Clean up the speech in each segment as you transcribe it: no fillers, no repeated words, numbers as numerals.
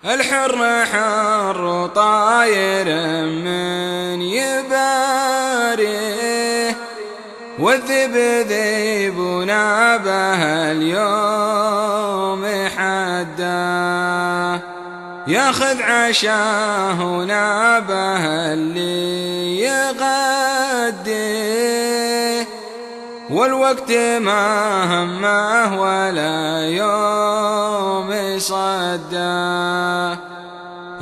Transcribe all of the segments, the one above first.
الحر حر طاير من يباريه، والذئب ذئب نابه اليوم حداه، ياخذ عشاه ونابه اللي يغديه، والوقت ما همه ولا يوم صداه.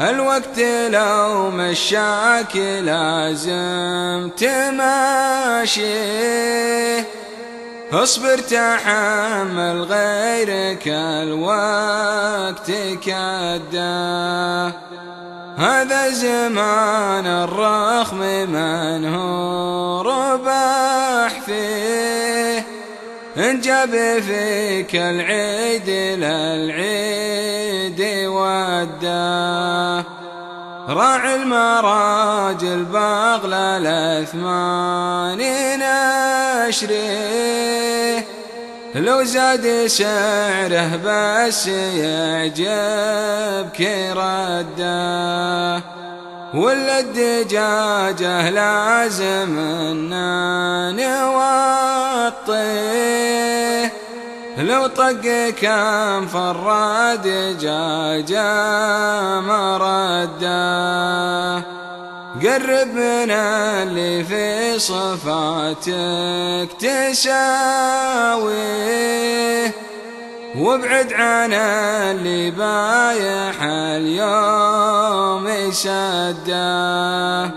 الوقت لو مشاك لازم تماشيه، اصبر تحمل غيرك الوقت كداه. هذا زمان الرخم من هو ربح فيه، إن جاب فيك العيد للعيد وداه. راعي المراجل باغل الأثمان نشريه، لو زاد سعره بس يعجبك رده. ولا الدجاجة لازم أن نوطيه، لو طق كم فر دجاجة مرده. قرب من اللي في صفاتك تساويه، وابعد عن اللي بايح اليوم سده.